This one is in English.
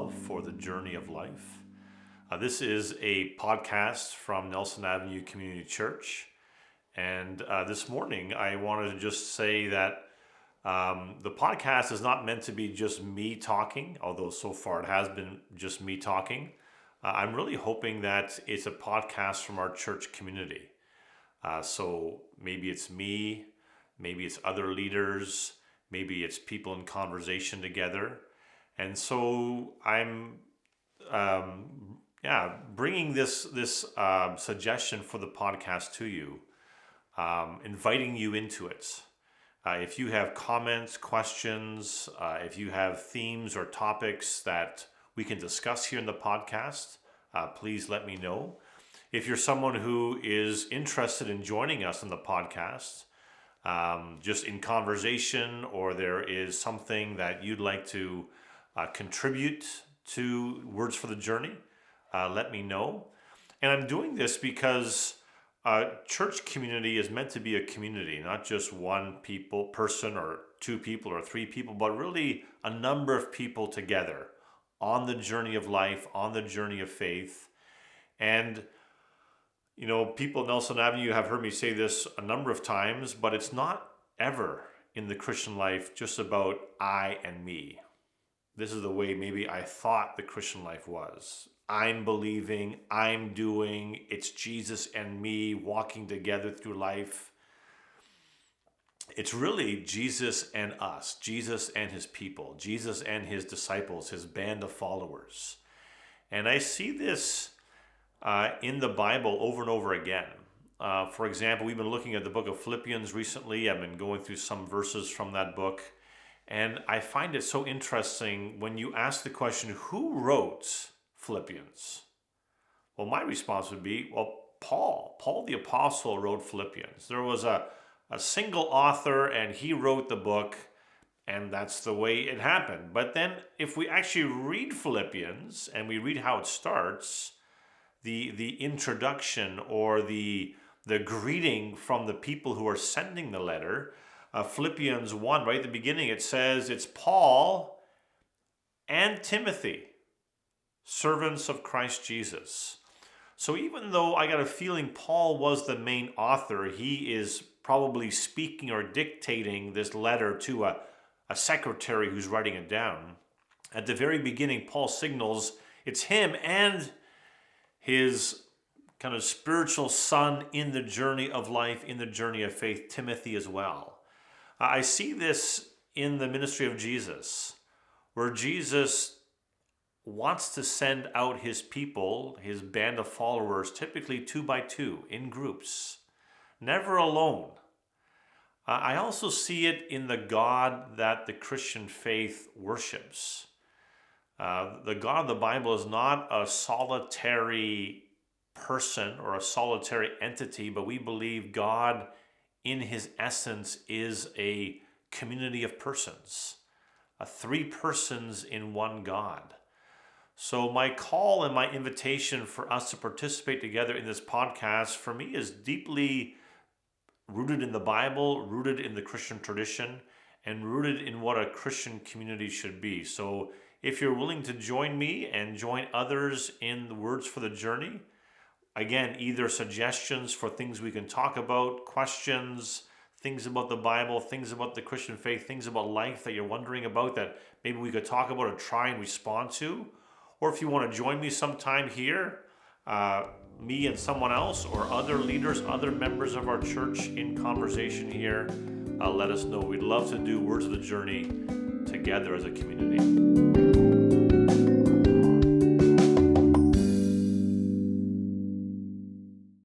love for the journey of life. This is a podcast from Nelson Avenue Community Church. And this morning, I wanted to just say that the podcast is not meant to be just me talking, although so far it has been just me talking. I'm really hoping that it's a podcast from our church community. So maybe it's me, maybe it's other leaders, maybe it's people in conversation together. And so I'm bringing this suggestion for the podcast to you, inviting you into it. If you have comments, questions, if you have themes or topics that we can discuss here in the podcast, please let me know. If you're someone who is interested in joining us in the podcast, just in conversation, or there is something that you'd like to contribute to Words for the Journey, let me know. And I'm doing this because church community is meant to be a community, not just one person or two people or three people, but really a number of people together on the journey of life, on the journey of faith. And you know, people at Nelson Avenue have heard me say this a number of times, but it's not ever in the Christian life just about I and me. This is the way maybe I thought the Christian life was. I'm believing, I'm doing, it's Jesus and me walking together through life. It's really Jesus and us, Jesus and his people, Jesus and his disciples, his band of followers. And I see this in the Bible over and over again. For example, we've been looking at the book of Philippians recently. I've been going through some verses from that book. And I find it so interesting when you ask the question, who wrote Philippians? Well, my response would be, well, Paul the apostle wrote Philippians. There was a single author and he wrote the book, and that's the way it happened. But then if we actually read Philippians and we read how it starts, the introduction or the greeting from the people who are sending the letter, Philippians 1, right at the beginning, it says it's Paul and Timothy, servants of Christ Jesus. So even though I got a feeling Paul was the main author, he is probably speaking or dictating this letter to a secretary who's writing it down. At the very beginning, Paul signals it's him and his kind of spiritual son in the journey of life, in the journey of faith, Timothy as well. I see this in the ministry of Jesus, where Jesus wants to send out his people, his band of followers, typically 2 by 2 in groups, never alone. I also see it in the God that the Christian faith worships. The God of the Bible is not a solitary person or a solitary entity, but we believe God in his essence is a community of persons, 3 persons in one God. So my call and my invitation for us to participate together in this podcast, for me, is deeply rooted in the Bible, rooted in the Christian tradition, and rooted in what a Christian community should be. So if you're willing to join me and join others in the Words for the Journey, again, either suggestions for things we can talk about, questions, things about the Bible, things about the Christian faith, things about life that you're wondering about that maybe we could talk about or try and respond to. Or if you want to join me sometime here, me and someone else or other leaders, other members of our church in conversation here, let us know. We'd love to do Words of the Journey together as a community.